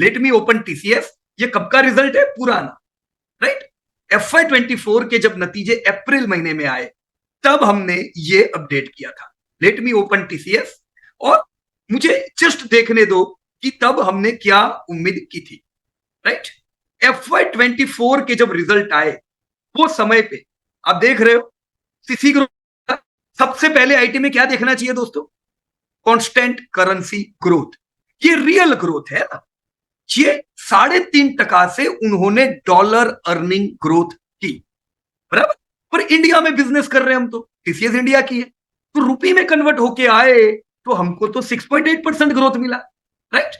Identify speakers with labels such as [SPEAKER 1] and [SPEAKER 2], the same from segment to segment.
[SPEAKER 1] Let me open TCS, ये कब का रिजल्ट है? पुराना, राइट? FY24 के जब नतीजे अप्रैल महीने में आए तब हमने ये अपडेट किया था। लेट मी ओपन टीसीएस, और मुझे जस्ट देखने दो कि तब हमने क्या उम्मीद की थी, राइट? FY24 के जब रिजल्ट आए वो समय पे आप देख रहे हो सीसी ग्रोथ। सबसे पहले आईटी में क्या देखना चाहिए दोस्तों? Constant currency growth. ये रियल ग्रोथ है ना, ये 3.5% से उन्होंने डॉलर अर्निंग ग्रोथ की, बराबर। पर इंडिया में बिजनेस कर रहे हैं हम, तो टीसीएस इंडिया की है, तो रुपये में कन्वर्ट होके आए तो हमको तो 6.8% ग्रोथ मिला, right?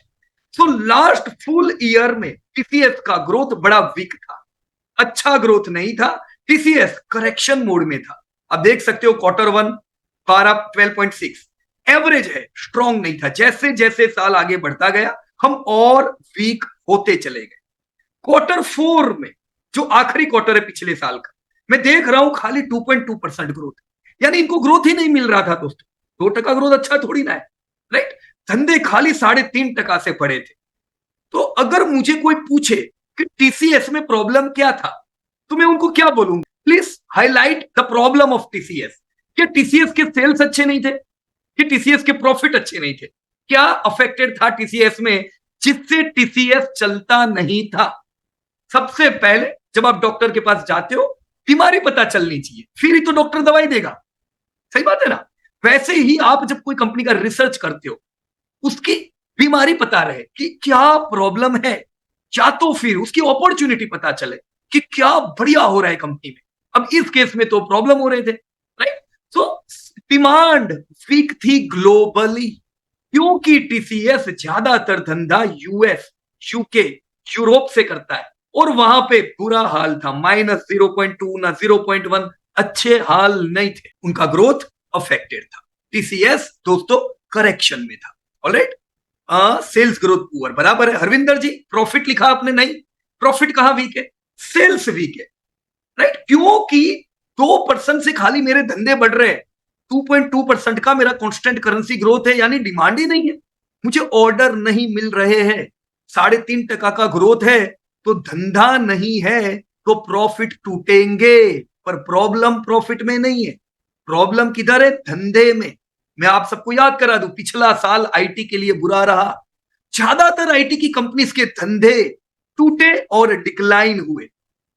[SPEAKER 1] So last full year में टीसीएस का ग्रोथ बड़ा वीक था, अच्छा ग्रोथ नहीं था। टीसीएस करेक्शन मोड में था। अब देख सकते हो Q1 12.6 एवरेज है, स्ट्रॉन्ग नहीं था। जैसे जैसे साल आगे बढ़ता गया हम और वीक होते चले गए। Q4 में जो आखिरी क्वार्टर है पिछले साल का, मैं देख रहा हूं खाली 2.2% ग्रोथ, यानी इनको ग्रोथ ही नहीं मिल रहा था दोस्तों। 2% ग्रोथ अच्छा थोड़ी ना है, राइट? धंधे खाली 3.5% से बढ़े थे। तो अगर मुझे कोई पूछे कि टीसीएस में प्रॉब्लम क्या था, तो मैं उनको क्या बोलूंगा? Please highlight the problem of TCS. क्या टीसीएस के सेल्स अच्छे नहीं थे? कि टीसीएस के प्रॉफिट अच्छे नहीं थे? क्या अफेक्टेड था टीसीएस में जिससे टीसीएस चलता नहीं था? सबसे पहले जब आप डॉक्टर के पास जाते हो, बीमारी पता चलनी चाहिए, फिर ही तो डॉक्टर दवाई देगा। सही बात है ना? वैसे ही आप जब कोई कंपनी का रिसर्च करते हो, उसकी बीमारी पता रहे कि क्या प्रॉब्लम है, या तो फिर उसकी अपॉर्चुनिटी पता चले कि क्या बढ़िया हो रहा है कंपनी में। अब इस केस में तो प्रॉब्लम हो रहे थे, राइट? सो डिमांड वीक थी ग्लोबली, क्योंकि टीसीएस ज्यादातर धंधा यूएस, यूके, यूरोप से करता है, और वहां पे बुरा हाल था, -0.2 ना 0.1, अच्छे हाल नहीं थे, उनका ग्रोथ अफेक्टेड था। टीसीएस दोस्तों करेक्शन में था, ऑलराइट? सेल्स ग्रोथ पुअर, बराबर है। हरविंदर जी प्रॉफिट लिखा आपने, नहीं, प्रॉफिट कहां वीक है? सेल्स वीक है, राइट? क्योंकि 2% से खाली मेरे धंधे बढ़ रहे हैं, 2.2% का मेरा कांस्टेंट करेंसी ग्रोथ है, यानी डिमांड ही नहीं है, मुझे ऑर्डर नहीं मिल रहे हैं। 3.5% का ग्रोथ है तो धंधा नहीं है, तो प्रॉफिट टूटेंगे। पर प्रॉब्लम प्रॉफिट में नहीं है, प्रॉब्लम किधर है? धंधे में। मैं आप सबको याद करा दूं, पिछला साल आईटी के लिए बुरा रहा। ज्यादातर आईटी की कंपनीज के धंधे टूटे और डिक्लाइन हुए,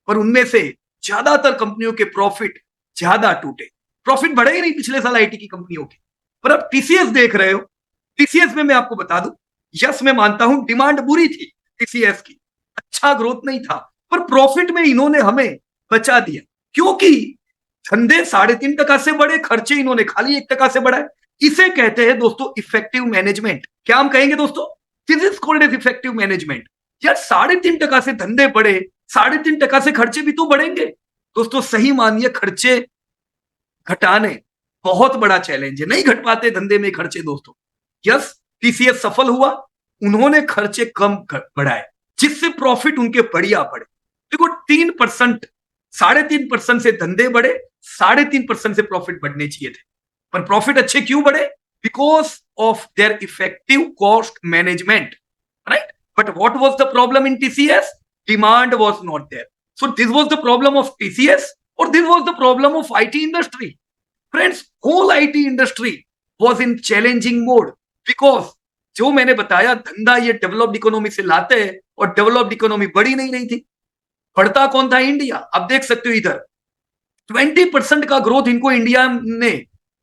[SPEAKER 1] पर उनमें से ज्यादातर कंपनियों के प्रॉफिट ज्यादा टूटे। प्रॉफिट बढ़े ही नहीं पिछले साल आईटी की कंपनियों के। पर अब टीसीएस देख रहे हो, टीसीएस में मैं आपको बता दूं, यस मैं मानता हूं डिमांड बुरी थी टीसीएस की, अच्छा ग्रोथ नहीं था, पर प्रॉफिट में इन्होंने हमें बचा दिया, क्योंकि धंधे 3.5% से बढ़े, खर्चे इन्होंने खाली 1% से बढ़ाए। इसे कहते हैं दोस्तों इफेक्टिव मैनेजमेंट। क्या हम कहेंगे दोस्तों? This is called as effective management. यार 3.5% से धंधे बढ़े, 3.5% से खर्चे भी तो बढ़ेंगे दोस्तों। सही मानिए, खर्चे घटाने बहुत बड़ा चैलेंज है, नहीं घट पाते धंधे में खर्चे दोस्तों। यस, टीसीएस सफल हुआ, उन्होंने खर्चे कम बढ़ाए, जिससे प्रॉफिट उनके बढ़िया बढ़े। देखो 3%, 3.5% से धंधे बढ़े, 3.5% से प्रॉफिट बढ़ने चाहिए थे, पर प्रॉफिट अच्छे क्यों बढ़े? Because of their effective cost management, right? But what was the problem in TCS? Demand was not there. So this was the problem of TCS, और this was the problem of IT industry. Friends, whole IT industry was in challenging mode, because जो मैंने बताया, धंधा ये developed economy से लाते हैं, और developed economy बढ़ी नहीं रही थी। बढ़ता कौन था? इंडिया। अब देख सकते हो इधर 20% का ग्रोथ इनको इंडिया ने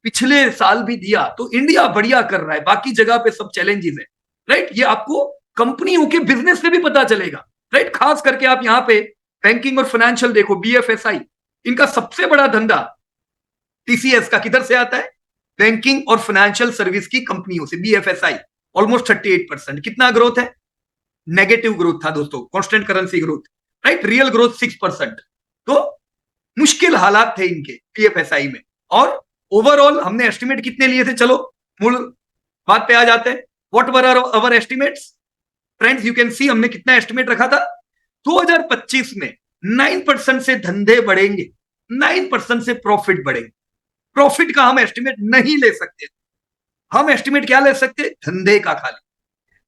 [SPEAKER 1] पिछले साल भी दिया, तो इंडिया बढ़िया कर रहा है, बाकी जगह पे सब चैलेंजेस है, राइट? ये आपको कंपनियों के बिजनेस से भी पता चलेगा, राइट? खास करके आप यहाँ पे बैंकिंग और फाइनेंशियल देखो, बीएफएसआई, इनका सबसे बड़ा धंधा टीसीएस का किधर से आता है? बैंकिंग और फाइनेंशियल सर्विस की कंपनियों से। BFSI almost 38%। कितना ग्रोथ है? नेगेटिव ग्रोथ था दोस्तों, constant currency growth, right? Real growth 6%। तो मुश्किल हालात थे इनके बीएफएसआई में। और ओवरऑल हमने एस्टिमेट कितने लिए थे? चलो मूल बात पे आ जाते हैं। What were our estimates? Friends, you can see हमने कितना एस्टिमेट रखा था 2025 में। 9% से धंधे बढ़ेंगे, 9% से प्रॉफिट बढ़ेंगे। प्रॉफिट का हम एस्टिमेट नहीं ले सकते, हम एस्टिमेट क्या ले सकते? धंधे का खाली।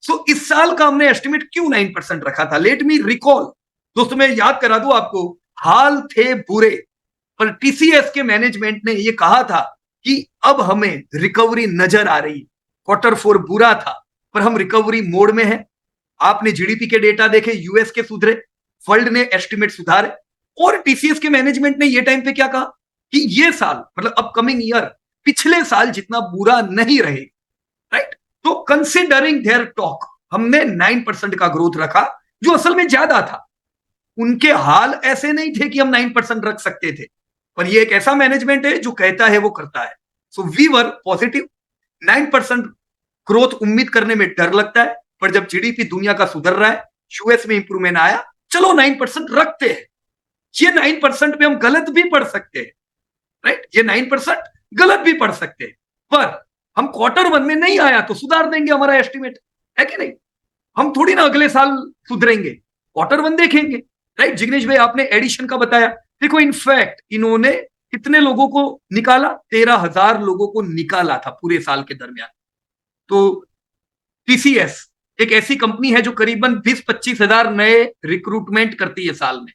[SPEAKER 1] सो इस साल का हमने एस्टिमेट क्यों 9% रखा था? Let me recall. दोस्तों मैं याद करा दूं आपको, हाल थे बुरे, पर टीसीएस के मैनेजमेंट ने यह कहा था कि अब हमें रिकवरी नजर आ रही। Q4 बुरा था, पर हम रिकवरी मोड में हैं। आपने जीडीपी के डेटा देखे, यूएस के सुधरे, वर्ल्ड ने एस्टिमेट सुधारे, और टीसीएस के मैनेजमेंट ने ये टाइम पे क्या कहा कि ये साल मतलब अपकमिंग ईयर पिछले साल जितना बुरा नहीं रहेगा, राइट? तो कंसिडरिंग देयर टॉक हमने 9% का ग्रोथ रखा, जो असल में ज्यादा था। उनके हाल ऐसे नहीं थे कि हम 9% रख सकते थे, पर ये एक ऐसा मैनेजमेंट है जो कहता है वो करता है। So we were positive. 9% growth उम्मीद करने में डर लगता है, पर जब जीडीपी दुनिया का सुधर रहा है, यूएस में इंप्रूवमेंट आया, चलो 9% रखते हैं। ये 9% पे हम गलत भी पढ़ सकते हैं, राइट? ये 9% गलत भी पढ़ सकते हैं, पर हम Q1 में नहीं आया तो सुधार देंगे हमारा एस्टिमेट, है कि नहीं? हम थोड़ी ना अगले साल सुधरेंगे, Q1 देखेंगे, राइट? जिग्नेश भाई आपने एडिशन का बताया, देखो इनफैक्ट इन्होंने कितने लोगों को निकाला? 13,000 लोगों को निकाला था पूरे साल के दरमियान। तो टीसीएस एक ऐसी कंपनी है जो करीबन 20-25 हजार नए रिक्रूटमेंट करती है साल में,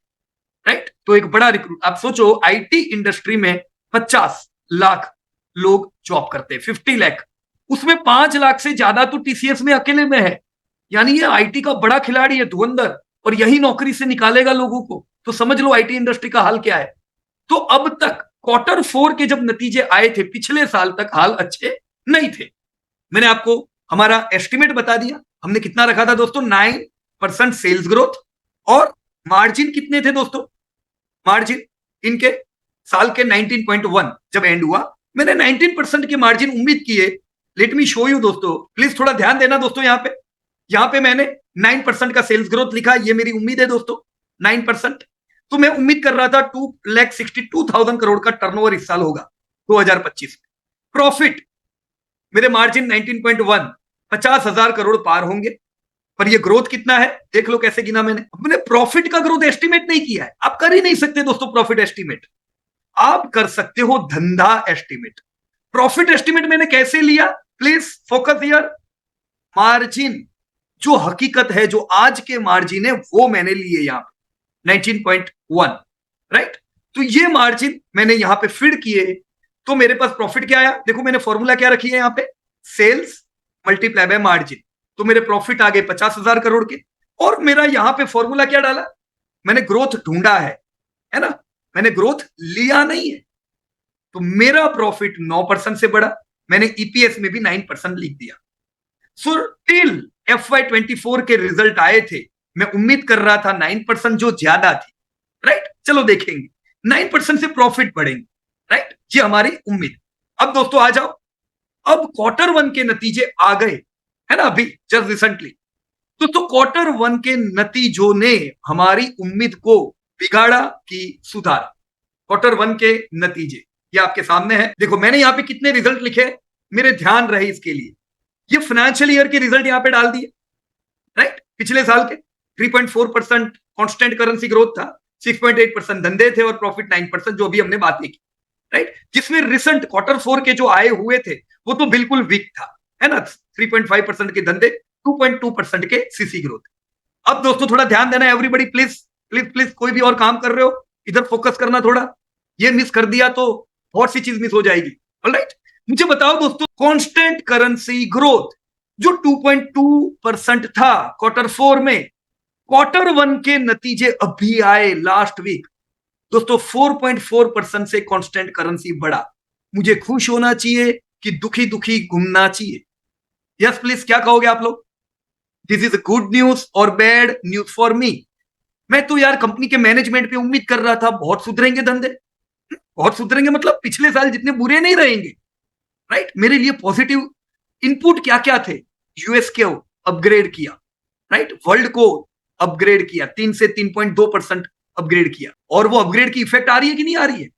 [SPEAKER 1] राइट? तो एक बड़ा रिक्रूट, आप सोचो आईटी इंडस्ट्री में 50 लाख लोग जॉब करते हैं, 50 लाख, उसमें 5 लाख से ज्यादा तो टीसीएस में अकेले में है। यानी ये आईटी का बड़ा खिलाड़ी है धुरंधर, और यही नौकरी से निकालेगा लोगों को। तो समझ लो आईटी इंडस्ट्री का हाल क्या है। तो अब तक Q4 के जब नतीजे आए थे पिछले साल तक हाल अच्छे नहीं थे। मैंने आपको हमारा एस्टिमेट बता दिया, हमने कितना रखा था दोस्तों? 9% सेल्स ग्रोथ, और मार्जिन कितने थे दोस्तों? मार्जिन इनके साल के 19.1 जब एंड हुआ, मैंने 19% के मार्जिन उम्मीद किए। लेट मी शो यू दोस्तों, प्लीज थोड़ा ध्यान देना दोस्तों। यहां पे मैंने 9% का सेल्स ग्रोथ लिखा, ये मेरी उम्मीद है दोस्तों 9%। तो मैं उम्मीद कर रहा था 2,62,000 करोड़ का टर्नओवर इस साल होगा 2025 में। प्रॉफिट मेरे मार्जिन 19.1, 50,000 करोड़ पार होंगे। पर ये ग्रोथ कितना है देख लो कैसे गिना मैंने। अपने प्रॉफिट का ग्रोथ एस्टिमेट नहीं किया है, आप कर ही नहीं सकते दोस्तों प्रॉफिट एस्टिमेट। आप कर सकते हो धंधा एस्टिमेट। प्रॉफिट एस्टिमेट मैंने कैसे लिया? Please focus here. मार्जिन जो हकीकत है, जो आज के मार्जिन है, वो मैंने लिए यहां पे 19.1, राइट? तो ये मार्जिन मैंने यहां पे फीड किए, तो मेरे पास प्रॉफिट क्या आया? देखो मैंने फॉर्मूला क्या रखी है यहां पे, सेल्स मल्टीप्लाई बाय मार्जिन। तो मेरे प्रॉफिट आ गए 50,000 करोड़ के। और मेरा यहां पे फॉर्मूला क्या डाला? मैंने ग्रोथ ढूंढा है ना? मैंने ग्रोथ लिया नहीं है। तो मेरा प्रॉफिट 9% से बढ़ा, मैंने ईपीएस में भी 9% लिख दिया। सो टिल FY24 के रिजल्ट आए थे, मैं उम्मीद कर रहा था 9% जो ज्यादा थी, राइट? चलो देखेंगे 9% से प्रॉफिट बढ़ेंगे, राइट? ये हमारी उम्मीद। अब दोस्तों आ जाओ, अब Q1 के नतीजे आ गए, है ना? अभी जस्ट रिसेंटली। तो Q1 के नतीजों ने हमारी उम्मीद को बिगाड़ा कि सुधारा? Q1 के नतीजे ये आपके सामने है। देखो मैंने यहां पे कितने रिजल्ट लिखे, मेरे ध्यान रहे इसके लिए। ये फाइनेंशियल ईयर के रिजल्ट यहां पे डाल दिए, राइट? पिछले साल के 3.4% कांस्टेंट करेंसी ग्रोथ था, 6.8% धंधे थे, और प्रॉफिट 9%, जो अभी हमने बातें की, राइट? जिसमें रिसेंट Q4 के जो आए हुए थे वो तो बिल्कुल वीक था, है ना? 3.5% के धंधे, 2.2% के सीसी ग्रोथ। अब दोस्तों थोड़ा ध्यान देना एवरीबॉडी, प्लीज प्लीज प्लीज। कोई भी और काम कर रहे हो इधर फोकस करना थोड़ा, ये मिस कर दिया तो बहुत सी चीज मिस हो जाएगी। ऑलराइट, मुझे बताओ दोस्तों, कांस्टेंट करेंसी ग्रोथ जो 2.2% था Q4 में, Q1 के नतीजे अभी आए लास्ट वीक दोस्तों, 4.4% से कांस्टेंट करेंसी बढ़ा। मुझे खुश होना चाहिए कि दुखी दुखी घूमना चाहिए? यस प्लीज, क्या कहोगे आप लोग? दिस इज गुड न्यूज और बैड न्यूज फॉर मी? मैं तो यार कंपनी के मैनेजमेंट पे उम्मीद कर रहा था बहुत सुधरेंगे धंधे, बहुत सुधरेंगे, मतलब पिछले साल जितने बुरे नहीं रहेंगे, राइट? मेरे लिए पॉजिटिव इनपुट क्या क्या थे? यूएस को अपग्रेड किया, राइट? वर्ल्ड को अपग्रेड किया, 3 से 3.2% अपग्रेड किया, और वो अपग्रेड की इफेक्ट आ रही है कि नहीं आ रही है?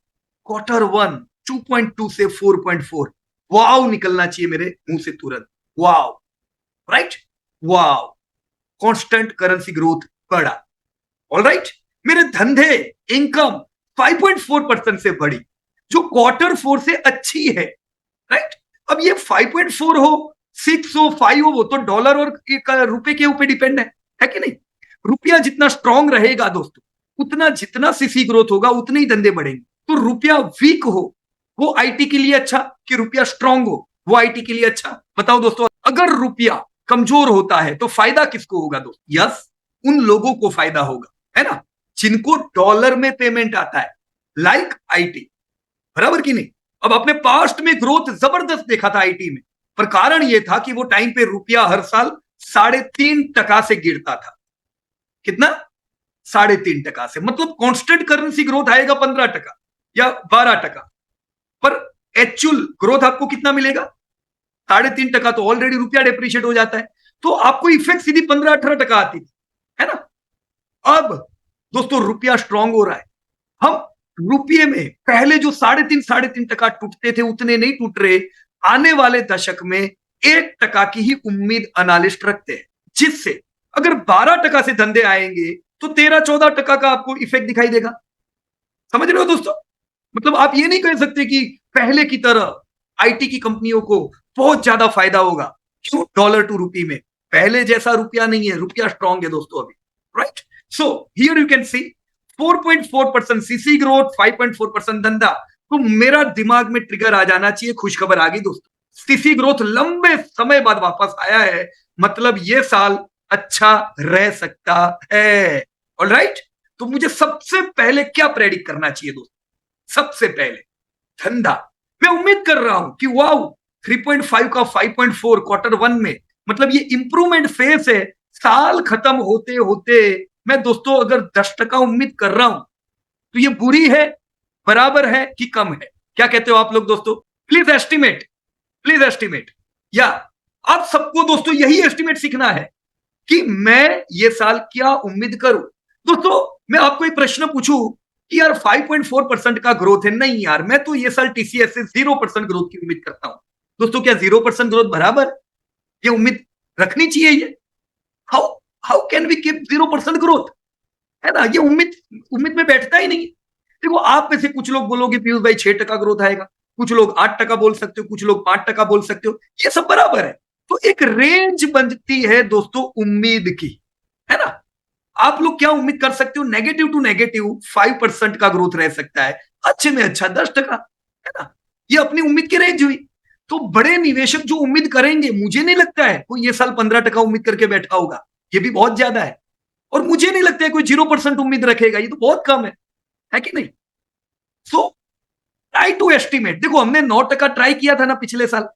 [SPEAKER 1] Q1 2.2 से 4.4, वाव निकलना चाहिए मेरे मुंह से तुरंत, वाव, राइट? वाव, कांस्टेंट करेंसी ग्रोथ बढ़ा। ऑलराइट, मेरे धंधे इनकम 5.4% से बढ़ी, जो Q4 से अच्छी है, राइट? अब ये 5.4 हो 6 हो 5 हो, वो तो डॉलर और रुपए के ऊपर डिपेंड है कि नहीं? रुपया जितना स्ट्रांग रहेगा दोस्तों, उतना जितना सीसी ग्रोथ होगा उतने ही धंधे बढ़ेंगे। तो रुपया वीक हो वो आईटी के लिए अच्छा, कि रुपया स्ट्रांग हो वो आईटी के लिए अच्छा? बताओ दोस्तों। अगर रुपया कमजोर होता है तो फायदा किसको होगा दोस्तों? यस, उन लोगों को फायदा होगा, है ना, जिनको डॉलर में पेमेंट आता है, लाइक आईटी। बराबर कि नहीं? अब अपने पास्ट में ग्रोथ जबरदस्त देखा था आईटी में, पर कारण यह था कि वो टाइम पे रुपया हर साल 3.5% से गिरता था। कितना? 3.5% से। मतलब कांस्टेंट करेंसी ग्रोथ आएगा 15% या 12%, पर एक्चुअल ग्रोथ आपको कितना मिलेगा? 3.5%। तो ऑलरेडी रुपया डेप्रिशिएट हो जाता है, तो आपको इफेक्ट सीधी 15-18% आती थी, है ना? अब दोस्तों रुपया स्ट्रांग हो रहा है, हम रुपये में पहले जो 3.5% टूटते थे उतने नहीं टूट रहे। आने वाले दशक में 1% की ही उम्मीद एनालिस्ट रखते हैं, जिससे अगर 12% से धंधे आएंगे तो 13-14% का आपको इफेक्ट दिखाई देगा। समझ रहे हो दोस्तों? मतलब आप ये नहीं कह सकते कि पहले की तरह आईटी की कंपनियों को बहुत ज्यादा फायदा होगा। क्यों? डॉलर टू रुपी में पहले जैसा रुपया नहीं है, रुपया स्ट्रांग है दोस्तों अभी, right? So here you can C 4.4% CC growth, 5.4% धंधा। तो मेरा दिमाग में ट्रिगर आ जाना चाहिए, खुशखबर आ गई दोस्तों, सीसी ग्रोथ लंबे समय बाद वापस आया है, मतलब ये साल अच्छा रह सकता है। ऑलराइट, तो मुझे सबसे पहले क्या प्रेडिक्ट करना चाहिए दोस्तों? सबसे पहले धंधा। मैं उम्मीद कर रहा हूं कि वाओ 3.5 का 5.4 Q1 में, मतलब ये इंप्रूवमेंट फेस है। साल खत्म होते होते मैं दोस्तों अगर 10% उम्मीद कर रहा हूं तो ये बुरी है, बराबर है कि कम है? क्या कहते हो आप लोग दोस्तों? Please estimate, please estimate. या आप सबको दोस्तों यही एस्टिमेट सीखना है कि मैं ये साल क्या उम्मीद करूं। दोस्तों मैं आपको एक प्रश्न पूछूं कि यार 5.4% का ग्रोथ है, नहीं यार मैं तो ये साल टीसीएस से 0% ग्रोथ की उम्मीद करता हूं। दोस्तों क्या 0% ग्रोथ बराबर ये उम्मीद रखनी चाहिए? ये how how can we keep 0% growth, है ना? ये उम्मीद उम्मीद में बैठता ही नहीं। देखो आप में से कुछ लोग बोलोगे पीयूष भाई 6% ग्रोथ आएगा, कुछ लोग 8% बोल सकते हो, कुछ लोग 5% बोल सकते हो, ये सब बराबर है। तो एक रेंज बनती है दोस्तों उम्मीद की, है ना? आप लोग क्या उम्मीद कर सकते हो? नेगेटिव टू नेगेटिव 5% का ग्रोथ रह सकता है, अच्छे में अच्छा 10%, है ना? ये अपनी उम्मीद की रेंज हुई। तो बड़े निवेशक जो उम्मीद करेंगे, मुझे नहीं लगता है कोई ये साल 15% उम्मीद करके बैठा होगा, ये भी बहुत ज्यादा है। और मुझे नहीं लगता है कोई 0% उम्मीद रखेगा, ये तो बहुत कम है कि नहीं? So try to estimate. देखो हमने 9% ट्राई किया था ना पिछले साल,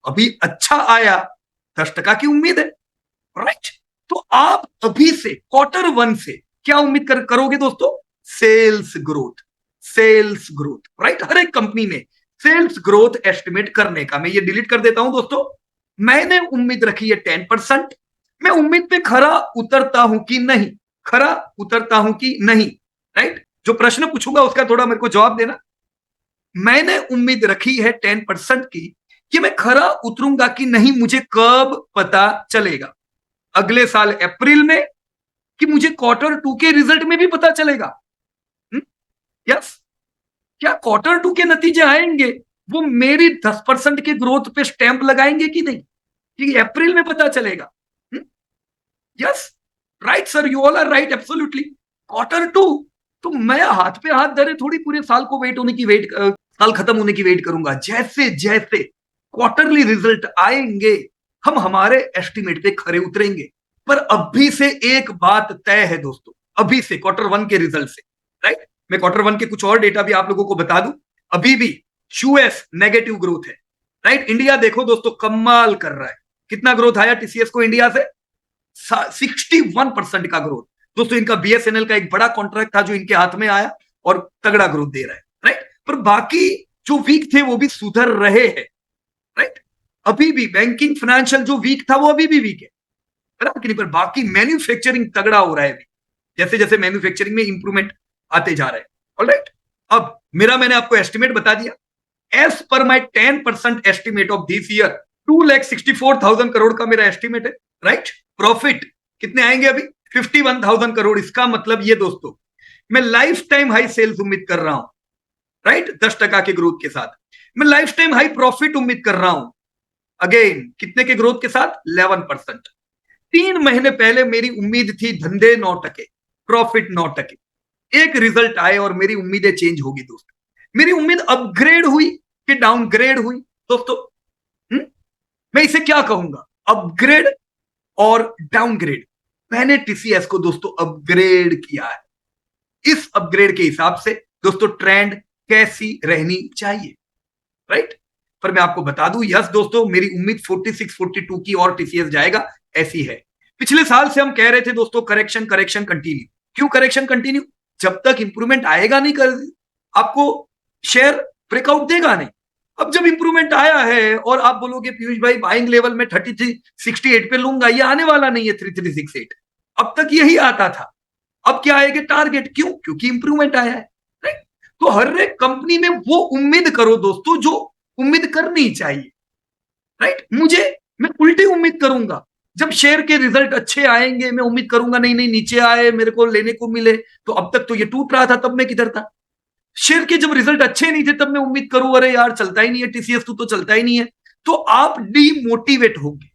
[SPEAKER 1] अभी अच्छा आया, 10% की उम्मीद है, राइट? तो आप अभी से Q1 से क्या उम्मीद करोगे दोस्तों? Sales growth, sales growth, right? हर एक कंपनी में सेल्स ग्रोथ एस्टिमेट करने का, मैं ये डिलीट कर देता हूं दोस्तों। मैंने उम्मीद रखी है 10%। मैं उम्मीद पे खरा उतरता हूं कि नहीं, खरा उतरता हूं कि नहीं, राइट? जो प्रश्न पूछूंगा उसका थोड़ा मेरे को जवाब देना। मैंने उम्मीद रखी है 10% की, कि मैं खरा उतरूंगा कि नहीं मुझे कब पता चलेगा? अगले साल अप्रैल में, कि मुझे Q2 के रिजल्ट में भी पता चलेगा? यस, क्या Q2 के नतीजे आएंगे वो मेरी 10% के ग्रोथ पे स्टैंप लगाएंगे कि नहीं, कि अप्रैल में पता चलेगा? Yes, right sir, you all are right, absolutely. Q2 तो मैं हाथ पे हाथ धरे थोड़ी पूरे साल को साल खत्म होने की वेट करूंगा। जैसे जैसे क्वार्टरली रिजल्ट आएंगे हम हमारे एस्टिमेट पे खरे उतरेंगे। पर अभी से एक बात तय है दोस्तों, अभी से Q1 के रिजल्ट से, राइट? मैं Q1 के कुछ और डेटा भी आप लोगों को बता दूं। अभी भी यूएस नेगेटिव ग्रोथ है, राइट? इंडिया देखो दोस्तों कमाल कर रहा है। कितना ग्रोथ आया टीसीएस को इंडिया से? 61% का ग्रोथ। दोस्तों इनका बीएसएनएल का एक बड़ा कॉन्ट्रैक्ट था जो इनके हाथ में आया और तगड़ा ग्रोथ दे रहा है, राइट? पर बाकी जो वीक थे वो भी सुधर रहे हैं, राइट? अभी भी बैंकिंग फाइनेंशियल जो वीक था वो अभी भी वीक है, बराबर? पर बाकी मैन्युफैक्चरिंग तगड़ा हो रहा है अभी, जैसे जैसे मैन्युफैक्चरिंग में इंप्रूवमेंट आते जा रहे हैं। ऑलराइट, अब मैंने आपको एस्टिमेट बता दिया। As per my 10% estimate of this year 2,64,000 crore का मेरा एस्टिमेट है, राइट? प्रॉफिट कितने आएंगे अभी? 51,000 करोड़। इसका मतलब ये दोस्तों मैं लाइफ टाइम हाई सेल्स उम्मीद कर रहा हूं, राइट? 10% के ग्रोथ के साथ मैं लाइफ टाइम हाई प्रॉफिट उम्मीद कर रहा हूं। अगेन कितने के ग्रोथ के साथ? 11%। 3 महीने पहले मेरी उम्मीद थी धंधे 9%, प्रॉफिट 9%। एक रिजल्ट आए और मेरी उम्मीदें चेंज होगी दोस्तों। मेरी उम्मीद अपग्रेड हुई कि डाउनग्रेड हुई दोस्तों? मैं इसे क्या कहूंगा, अपग्रेड और डाउनग्रेड। मैंने टीसीएस को दोस्तों अपग्रेड किया है। इस अपग्रेड के हिसाब से दोस्तों ट्रेंड कैसी रहनी चाहिए, राइट? पर मैं आपको बता दूं, यस दोस्तों, मेरी उम्मीद 46 42 की और टीसीएस जाएगा ऐसी है। पिछले साल से हम कह रहे थे दोस्तों करेक्शन करेक्शन कंटिन्यू। क्यों करेक्शन कंटिन्यू? जब तक इंप्रूवमेंट आएगा नहीं, कर आपको शेयर ब्रेकआउट देगा नहीं। अब जब इंप्रूवमेंट आया है और आप बोलोगे पीयूष भाई बाइंग लेवल में 3368 पे लूंगा, ये आने वाला नहीं है 3368। अब तक यही आता था। अब क्या आएगा टारगेट? क्यों? क्योंकि इंप्रूवमेंट आया है, राइट? तो हर एक कंपनी में वो उम्मीद करो दोस्तों जो उम्मीद करनी चाहिए, राइट? मैं उल्टी उम्मीद करूंगा। जब शेयर के रिजल्ट अच्छे आएंगे मैं उम्मीद करूंगा नहीं नहीं नीचे आए मेरे को लेने को मिले। तो अब तक तो ये टूट रहा था, तब मैं किधर था? शेयर के जब रिजल्ट अच्छे नहीं थे तब मैं उम्मीद करूं अरे यार चलता ही नहीं है टीसीएस, तो चलता ही नहीं है। तो आप डीमोटिवेट होंगे।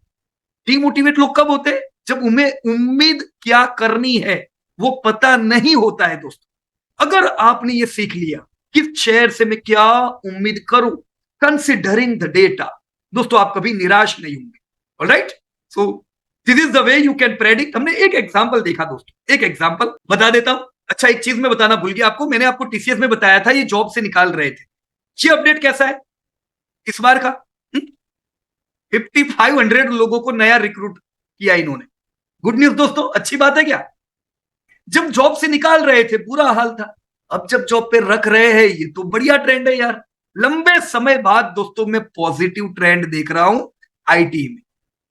[SPEAKER 1] डीमोटिवेट लोग कब होते हैं? जब उन्हें उम्मीद क्या करनी है वो पता नहीं होता है दोस्तों। अगर आपने ये सीख लिया कि शेयर से मैं क्या उम्मीद करूं, कंसिडरिंग द डेटा, दोस्तों आप कभी निराश नहीं होंगे। Alright, so this is the way you can predict. हमने एक एग्जांपल देखा दोस्तों, एक एग्जांपल बता देता हूं। अच्छा, एक चीज मैं बताना भूल गया आपको, मैंने आपको टीसीएस में बताया था ये जॉब से निकाल रहे थे। ये अपडेट कैसा है इस बार का? 5500 लोगों को नया रिक्रूट किया इन्होंने। गुड न्यूज दोस्तों, अच्छी बात है क्या? जब जॉब से निकाल रहे थे बुरा हाल था, अब जब जॉब पे रख रहे हैं ये तो बढ़िया ट्रेंड है यार। लंबे समय बाद दोस्तों मैं पॉजिटिव ट्रेंड देख रहा हूं आईटी में।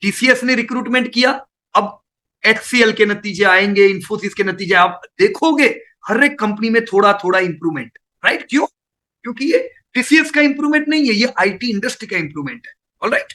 [SPEAKER 1] टीसीएस ने रिक्रूटमेंट किया, अब एचसीएल के नतीजे आएंगे, इंफोसिस के नतीजे आप देखोगे, हर एक कंपनी में थोड़ा थोड़ा इंप्रूवमेंट, राइट? क्यों? क्योंकि ये टीसीएस का इंप्रूवमेंट नहीं है, ये आईटी इंडस्ट्री का इंप्रूवमेंट है। ऑलराइट,